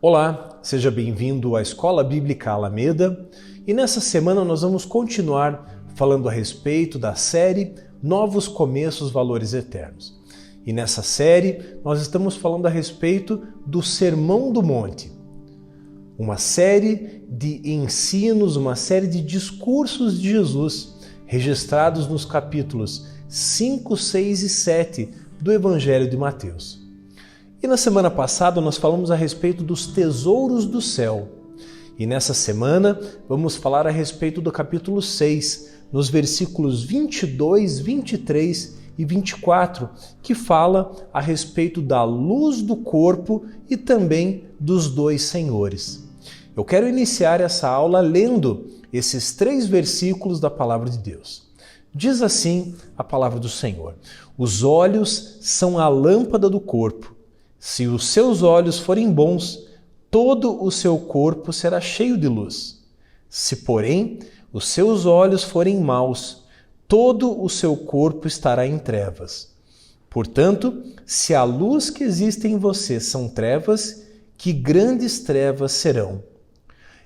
Olá, seja bem-vindo à Escola Bíblica Alameda e nessa semana nós vamos continuar falando a respeito da série Novos Começos, Valores Eternos. E nessa série nós estamos falando a respeito do Sermão do Monte, uma série de ensinos, uma série de discursos de Jesus registrados nos capítulos 5, 6 e 7 do Evangelho de Mateus. E na semana passada nós falamos a respeito dos tesouros do céu. E nessa semana vamos falar a respeito do capítulo 6, nos versículos 22, 23 e 24, que fala a respeito da luz do corpo e também dos dois senhores. Eu quero iniciar essa aula lendo esses 3 versículos da Palavra de Deus. Diz assim a Palavra do Senhor: os olhos são a lâmpada do corpo. Se os seus olhos forem bons, todo o seu corpo será cheio de luz. Se, porém, os seus olhos forem maus, todo o seu corpo estará em trevas. Portanto, se a luz que existe em você são trevas, que grandes trevas serão.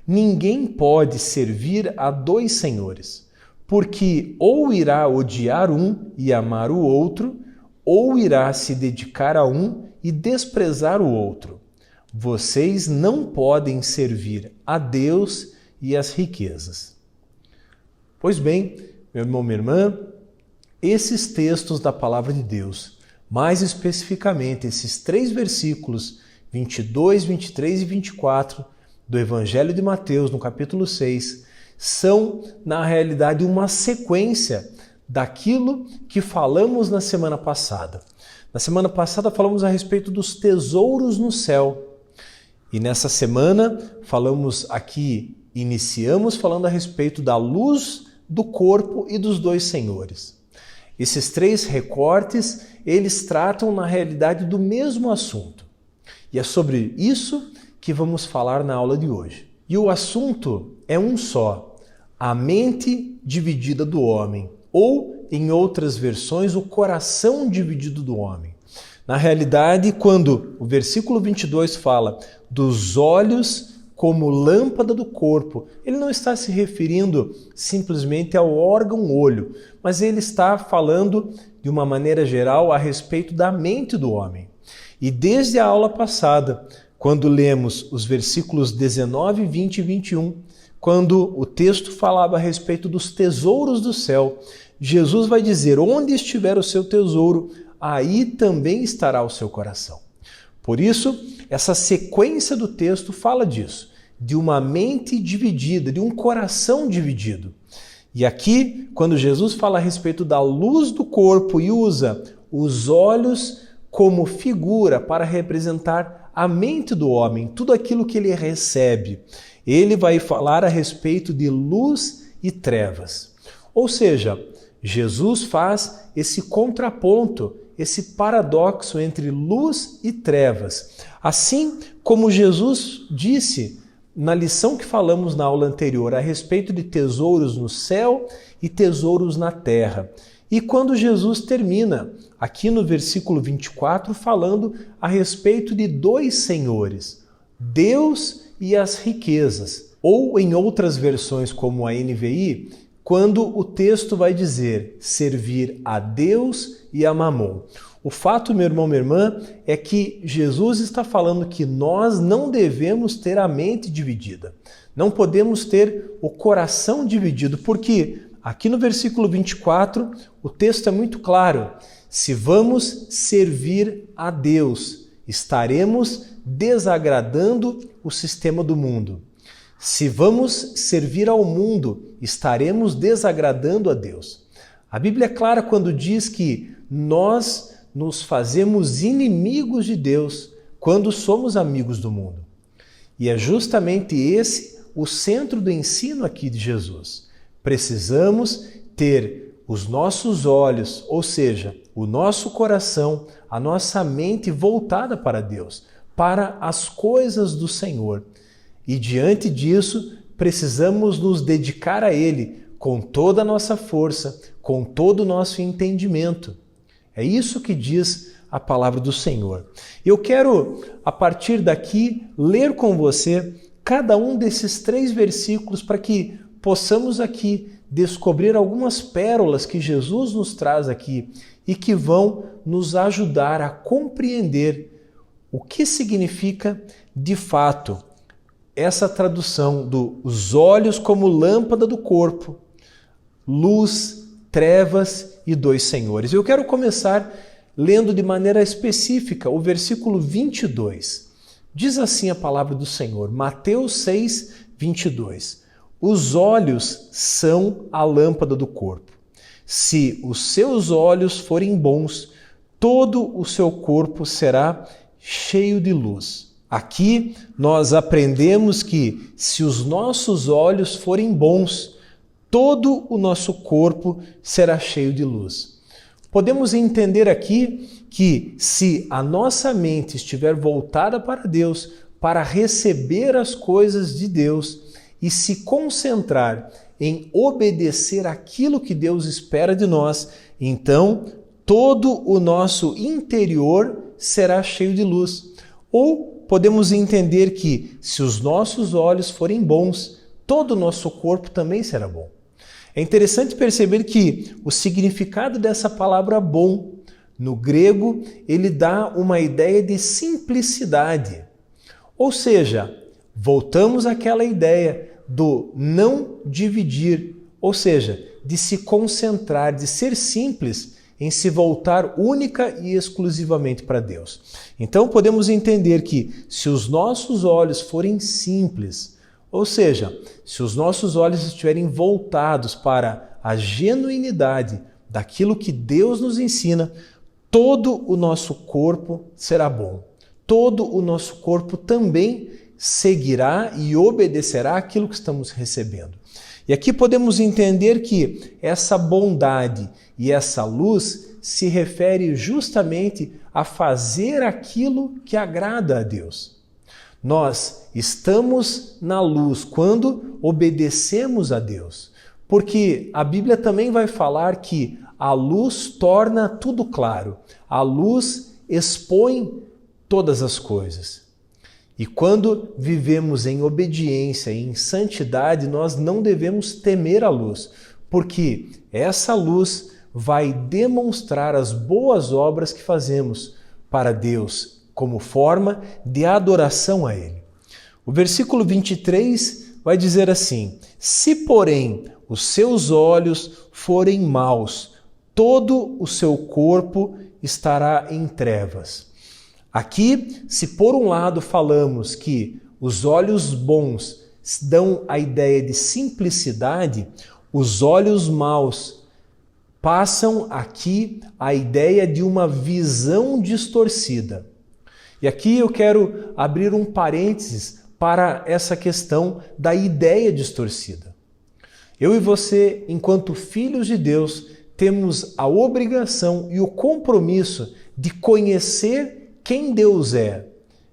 Ninguém pode servir a 2 senhores, porque ou irá odiar um e amar o outro, ou irá se dedicar a um e desprezar o outro. Vocês não podem servir a Deus e às riquezas. Pois bem, meu irmão, minha irmã, esses textos da Palavra de Deus, mais especificamente esses 3 versículos, 22, 23 e 24 do Evangelho de Mateus, no capítulo 6, são, na realidade, uma sequência daquilo que falamos na semana passada. Na semana passada falamos a respeito dos tesouros no céu. E nessa semana iniciamos falando a respeito da luz do corpo e dos 2 senhores. Esses 3 recortes, eles tratam na realidade do mesmo assunto. E é sobre isso que vamos falar na aula de hoje. E o assunto é um só: a mente dividida do homem, ou, em outras versões, o coração dividido do homem. Na realidade, quando o versículo 22 fala dos olhos como lâmpada do corpo, ele não está se referindo simplesmente ao órgão olho, mas ele está falando de uma maneira geral a respeito da mente do homem. E desde a aula passada, quando lemos os versículos 19, 20 e 21, quando o texto falava a respeito dos tesouros do céu, Jesus vai dizer: onde estiver o seu tesouro, aí também estará o seu coração. Por isso, essa sequência do texto fala disso, de uma mente dividida, de um coração dividido. E aqui, quando Jesus fala a respeito da luz do corpo e usa os olhos como figura para representar a mente do homem, tudo aquilo que ele recebe, ele vai falar a respeito de luz e trevas. Ou seja, Jesus faz esse contraponto, esse paradoxo entre luz e trevas. Assim como Jesus disse na lição que falamos na aula anterior a respeito de tesouros no céu e tesouros na terra. E quando Jesus termina aqui no versículo 24 falando a respeito de 2 senhores, Deus e as riquezas. Ou em outras versões como a NVI, quando o texto vai dizer servir a Deus e a Mamon. O fato, meu irmão, minha irmã, é que Jesus está falando que nós não devemos ter a mente dividida. Não podemos ter o coração dividido, porque aqui no versículo 24 o texto é muito claro. Se vamos servir a Deus, estaremos desagradando o sistema do mundo. Se vamos servir ao mundo, estaremos desagradando a Deus. A Bíblia é clara quando diz que nós nos fazemos inimigos de Deus quando somos amigos do mundo. E é justamente esse o centro do ensino aqui de Jesus. Precisamos ter os nossos olhos, ou seja, o nosso coração, a nossa mente voltada para Deus, para as coisas do Senhor. E diante disso, precisamos nos dedicar a Ele com toda a nossa força, com todo o nosso entendimento. É isso que diz a palavra do Senhor. Eu quero, a partir daqui, ler com você cada um desses 3 versículos para que possamos aqui descobrir algumas pérolas que Jesus nos traz aqui e que vão nos ajudar a compreender o que significa, de fato, essa tradução dos olhos como lâmpada do corpo, luz, trevas e 2 senhores. Eu quero começar lendo de maneira específica o versículo 22. Diz assim a palavra do Senhor, Mateus 6, 22. Os olhos são a lâmpada do corpo. Se os seus olhos forem bons, todo o seu corpo será cheio de luz. Aqui nós aprendemos que se os nossos olhos forem bons, todo o nosso corpo será cheio de luz. Podemos entender aqui que se a nossa mente estiver voltada para Deus, para receber as coisas de Deus e se concentrar em obedecer aquilo que Deus espera de nós, então todo o nosso interior será cheio de luz. Ou podemos entender que se os nossos olhos forem bons, todo o nosso corpo também será bom. É interessante perceber que o significado dessa palavra bom, no grego, ele dá uma ideia de simplicidade. Ou seja, voltamos àquela ideia do não dividir, ou seja, de se concentrar, de ser simples em se voltar única e exclusivamente para Deus. Então podemos entender que se os nossos olhos forem simples, ou seja, se os nossos olhos estiverem voltados para a genuinidade daquilo que Deus nos ensina, todo o nosso corpo será bom. Todo o nosso corpo também seguirá e obedecerá aquilo que estamos recebendo. E aqui podemos entender que essa bondade e essa luz se refere justamente a fazer aquilo que agrada a Deus. Nós estamos na luz quando obedecemos a Deus, porque a Bíblia também vai falar que a luz torna tudo claro, a luz expõe todas as coisas. E quando vivemos em obediência e em santidade, nós não devemos temer a luz, porque essa luz vai demonstrar as boas obras que fazemos para Deus, como forma de adoração a Ele. O versículo 23 vai dizer assim: se, porém, os seus olhos forem maus, todo o seu corpo estará em trevas. Aqui, se por um lado falamos que os olhos bons dão a ideia de simplicidade, os olhos maus passam aqui a ideia de uma visão distorcida. E aqui eu quero abrir um parênteses para essa questão da ideia distorcida. Eu e você, enquanto filhos de Deus, temos a obrigação e o compromisso de conhecer quem Deus é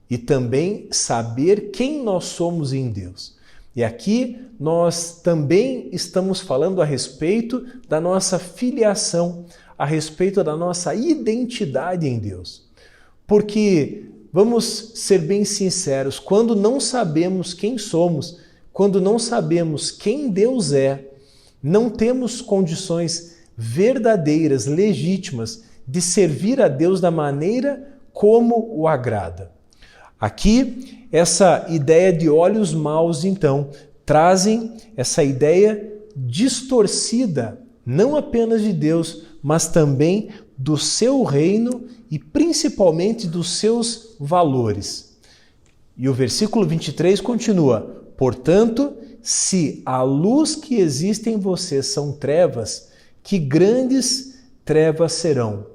e também saber quem nós somos em Deus. E aqui nós também estamos falando a respeito da nossa filiação, a respeito da nossa identidade em Deus. Porque, vamos ser bem sinceros, quando não sabemos quem somos, quando não sabemos quem Deus é, não temos condições verdadeiras, legítimas, de servir a Deus da maneira como o agrada. Aqui, essa ideia de olhos maus, então, trazem essa ideia distorcida, não apenas de Deus, mas também do seu reino e principalmente dos seus valores. E o versículo 23 continua: portanto, se a luz que existe em você são trevas, que grandes trevas serão.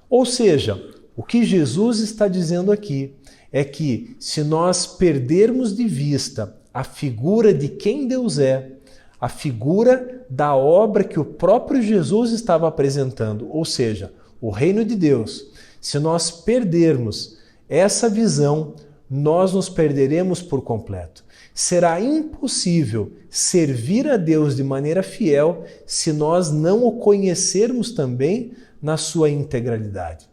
Ou seja, o que Jesus está dizendo aqui é que se nós perdermos de vista a figura de quem Deus é, a figura da obra que o próprio Jesus estava apresentando, ou seja, o reino de Deus, se nós perdermos essa visão, nós nos perderemos por completo. Será impossível servir a Deus de maneira fiel se nós não o conhecermos também na sua integralidade.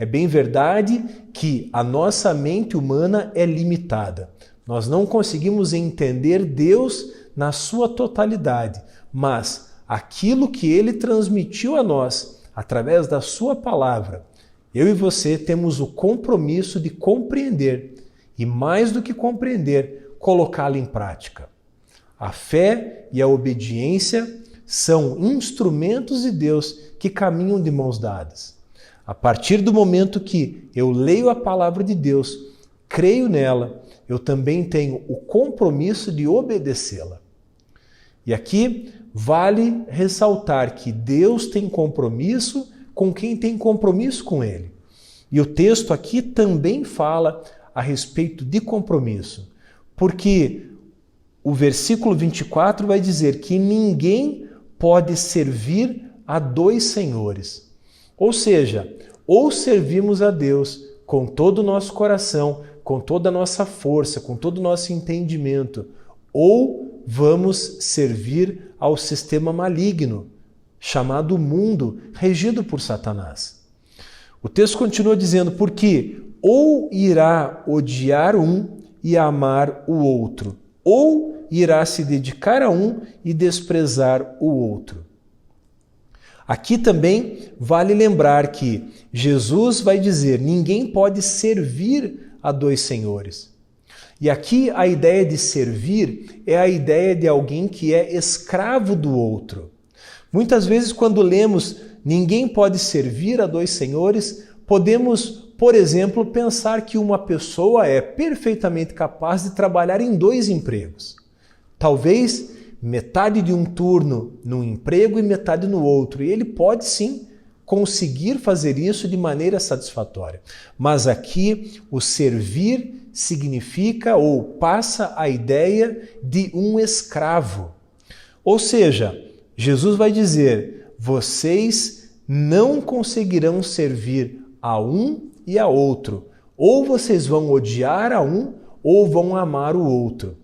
É bem verdade que a nossa mente humana é limitada. Nós não conseguimos entender Deus na sua totalidade, mas aquilo que Ele transmitiu a nós através da sua palavra, eu e você temos o compromisso de compreender e, mais do que compreender, colocá-lo em prática. A fé e a obediência são instrumentos de Deus que caminham de mãos dadas. A partir do momento que eu leio a palavra de Deus, creio nela, eu também tenho o compromisso de obedecê-la. E aqui vale ressaltar que Deus tem compromisso com quem tem compromisso com Ele. E o texto aqui também fala a respeito de compromisso, porque o versículo 24 vai dizer que ninguém pode servir a dois senhores. Ou seja, ou servimos a Deus com todo o nosso coração, com toda a nossa força, com todo o nosso entendimento, ou vamos servir ao sistema maligno, chamado mundo, regido por Satanás. O texto continua dizendo, porque ou irá odiar um e amar o outro, ou irá se dedicar a um e desprezar o outro. Aqui também vale lembrar que Jesus vai dizer, ninguém pode servir a dois senhores. E aqui a ideia de servir é a ideia de alguém que é escravo do outro. Muitas vezes quando lemos ninguém pode servir a dois senhores, podemos, por exemplo, pensar que uma pessoa é perfeitamente capaz de trabalhar em dois empregos. Talvez metade de um turno num emprego e metade no outro. E ele pode sim conseguir fazer isso de maneira satisfatória. Mas aqui o servir significa ou passa a ideia de um escravo. Ou seja, Jesus vai dizer, vocês não conseguirão servir a um e a outro. Ou vocês vão odiar a um ou vão amar o outro.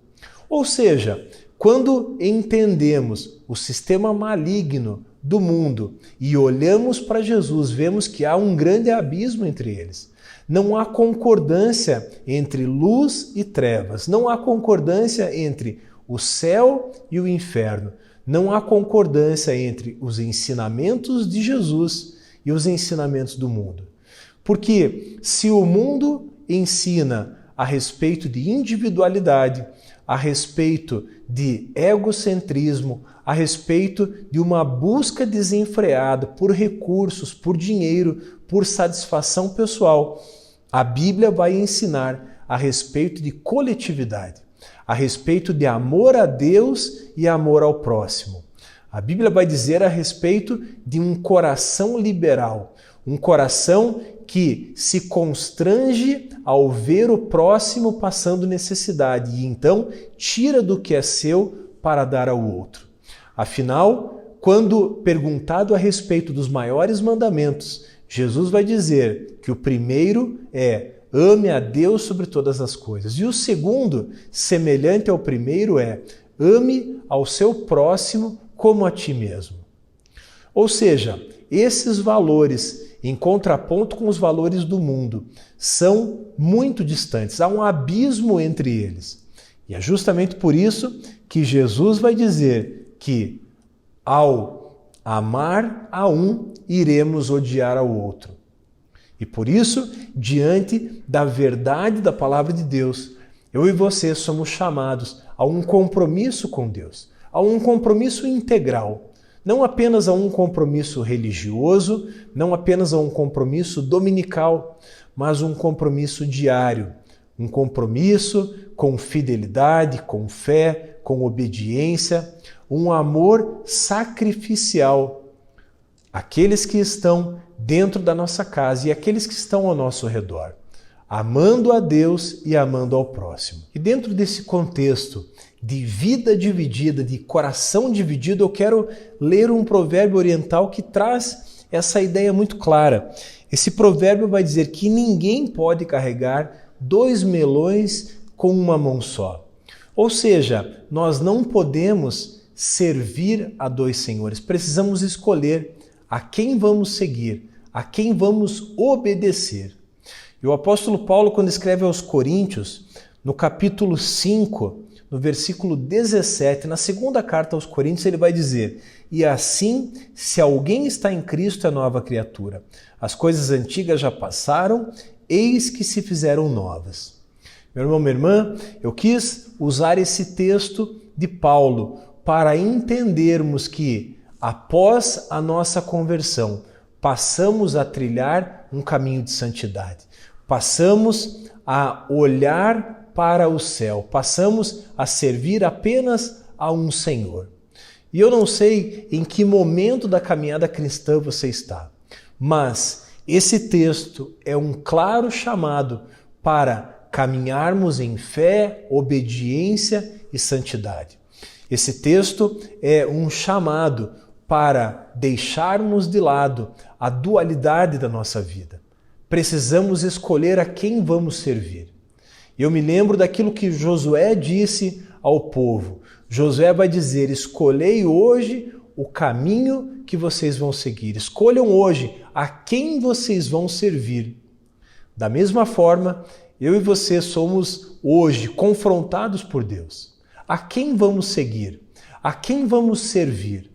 Ou seja, quando entendemos o sistema maligno do mundo e olhamos para Jesus, vemos que há um grande abismo entre eles. Não há concordância entre luz e trevas, não há concordância entre o céu e o inferno, não há concordância entre os ensinamentos de Jesus e os ensinamentos do mundo. Porque se o mundo ensina a respeito de individualidade, a respeito de egocentrismo, a respeito de uma busca desenfreada por recursos, por dinheiro, por satisfação pessoal, a Bíblia vai ensinar a respeito de coletividade, a respeito de amor a Deus e amor ao próximo. A Bíblia vai dizer a respeito de um coração liberal, um coração que se constrange ao ver o próximo passando necessidade e então tira do que é seu para dar ao outro. Afinal, quando perguntado a respeito dos maiores mandamentos, Jesus vai dizer que o primeiro é ame a Deus sobre todas as coisas. E o segundo, semelhante ao primeiro, é ame ao seu próximo como a ti mesmo. Ou seja, esses valores, em contraponto com os valores do mundo, são muito distantes. Há um abismo entre eles. E é justamente por isso que Jesus vai dizer que ao amar a um, iremos odiar ao outro. E por isso, diante da verdade da palavra de Deus, eu e você somos chamados a um compromisso com Deus, a um compromisso integral. Não apenas a um compromisso religioso, não apenas a um compromisso dominical, mas um compromisso diário. Um compromisso com fidelidade, com fé, com obediência, um amor sacrificial. Aqueles que estão dentro da nossa casa e aqueles que estão ao nosso redor, amando a Deus e amando ao próximo. E dentro desse contexto de vida dividida, de coração dividido, eu quero ler um provérbio oriental que traz essa ideia muito clara. Esse provérbio vai dizer que ninguém pode carregar 2 melões com uma mão só. Ou seja, nós não podemos servir a 2 senhores. Precisamos escolher a quem vamos seguir, a quem vamos obedecer. E o apóstolo Paulo, quando escreve aos Coríntios, no capítulo 5, no versículo 17, na segunda carta aos Coríntios, ele vai dizer: e assim, se alguém está em Cristo, é nova criatura. As coisas antigas já passaram, eis que se fizeram novas. Meu irmão, minha irmã, eu quis usar esse texto de Paulo para entendermos que, após a nossa conversão, passamos a trilhar um caminho de santidade. Passamos a olhar para o céu, passamos a servir apenas a um Senhor. E eu não sei em que momento da caminhada cristã você está, mas esse texto é um claro chamado para caminharmos em fé, obediência e santidade. Esse texto é um chamado para deixarmos de lado a dualidade da nossa vida. Precisamos escolher a quem vamos servir. Eu me lembro daquilo que Josué disse ao povo. Josué vai dizer: escolhei hoje o caminho que vocês vão seguir. Escolham hoje a quem vocês vão servir. Da mesma forma, eu e você somos hoje confrontados por Deus. A quem vamos seguir? A quem vamos servir?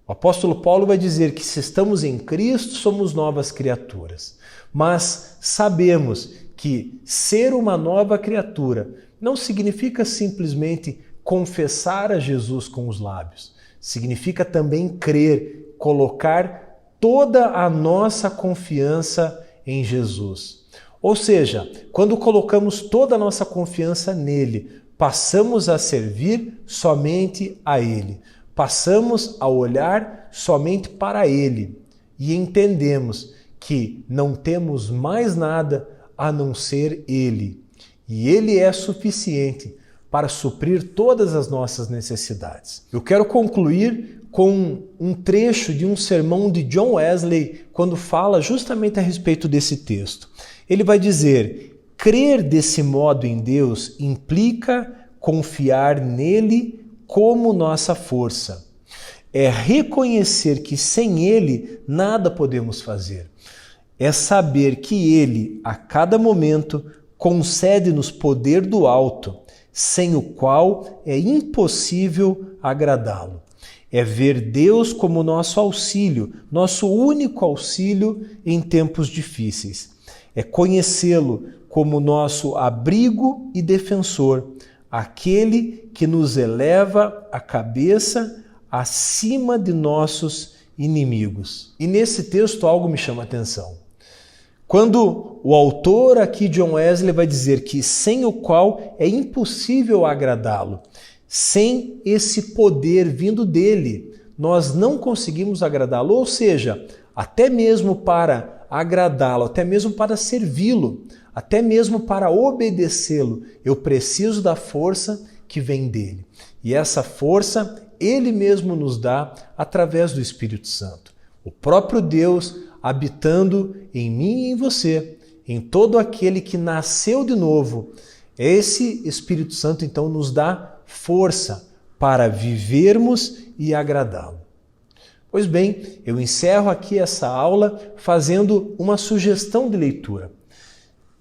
O apóstolo Paulo vai dizer que se estamos em Cristo, somos novas criaturas. Mas sabemos que ser uma nova criatura não significa simplesmente confessar a Jesus com os lábios. Significa também crer, colocar toda a nossa confiança em Jesus. Ou seja, quando colocamos toda a nossa confiança nele, passamos a servir somente a ele. Passamos a olhar somente para ele e entendemos que não temos mais nada a não ser ele. E ele é suficiente para suprir todas as nossas necessidades. Eu quero concluir com um trecho de um sermão de John Wesley, quando fala justamente a respeito desse texto. Ele vai dizer: crer desse modo em Deus implica confiar nele como nossa força. É reconhecer que sem ele nada podemos fazer. É saber que ele, a cada momento, concede-nos poder do alto, sem o qual é impossível agradá-lo. É ver Deus como nosso auxílio, nosso único auxílio em tempos difíceis. É conhecê-lo como nosso abrigo e defensor, aquele que nos eleva a cabeça acima de nossos inimigos. E nesse texto algo me chama a atenção. Quando o autor aqui, John Wesley, vai dizer que sem o qual é impossível agradá-lo, sem esse poder vindo dele, nós não conseguimos agradá-lo, ou seja, até mesmo para agradá-lo, até mesmo para servi-lo, até mesmo para obedecê-lo, eu preciso da força que vem dele. E essa força ele mesmo nos dá através do Espírito Santo. O próprio Deus habitando em mim e em você, em todo aquele que nasceu de novo. Esse Espírito Santo então nos dá força para vivermos e agradá-lo. Pois bem, eu encerro aqui essa aula fazendo uma sugestão de leitura.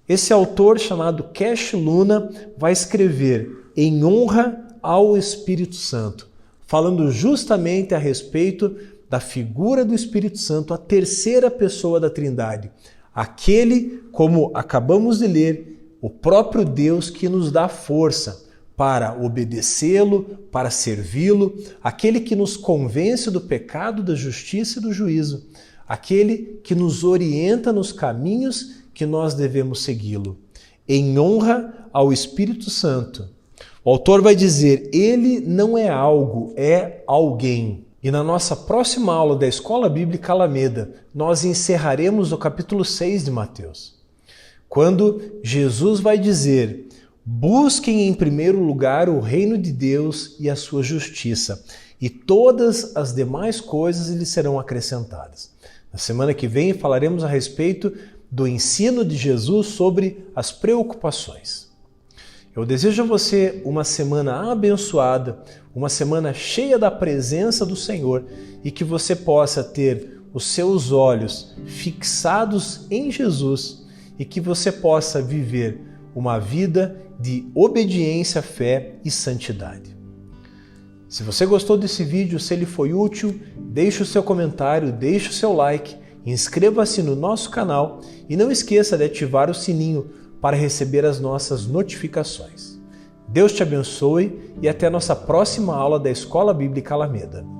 Esse autor chamado Cash Luna vai escrever Em Honra ao Espírito Santo, falando justamente a respeito da figura do Espírito Santo, a terceira pessoa da Trindade. Aquele, como acabamos de ler, o próprio Deus que nos dá força para obedecê-lo, para servi-lo, aquele que nos convence do pecado, da justiça e do juízo, aquele que nos orienta nos caminhos que nós devemos segui-lo. Em honra ao Espírito Santo. O autor vai dizer, ele não é algo, é alguém. E na nossa próxima aula da Escola Bíblica Alameda, nós encerraremos o capítulo 6 de Mateus. Quando Jesus vai dizer, busquem em primeiro lugar o reino de Deus e a sua justiça, e todas as demais coisas lhes serão acrescentadas. Na semana que vem falaremos a respeito do ensino de Jesus sobre as preocupações. Eu desejo a você uma semana abençoada, uma semana cheia da presença do Senhor e que você possa ter os seus olhos fixados em Jesus e que você possa viver uma vida de obediência, fé e santidade. Se você gostou desse vídeo, se ele foi útil, deixe o seu comentário, deixe o seu like, inscreva-se no nosso canal e não esqueça de ativar o sininho para receber as nossas notificações. Deus te abençoe e até a nossa próxima aula da Escola Bíblica Alameda.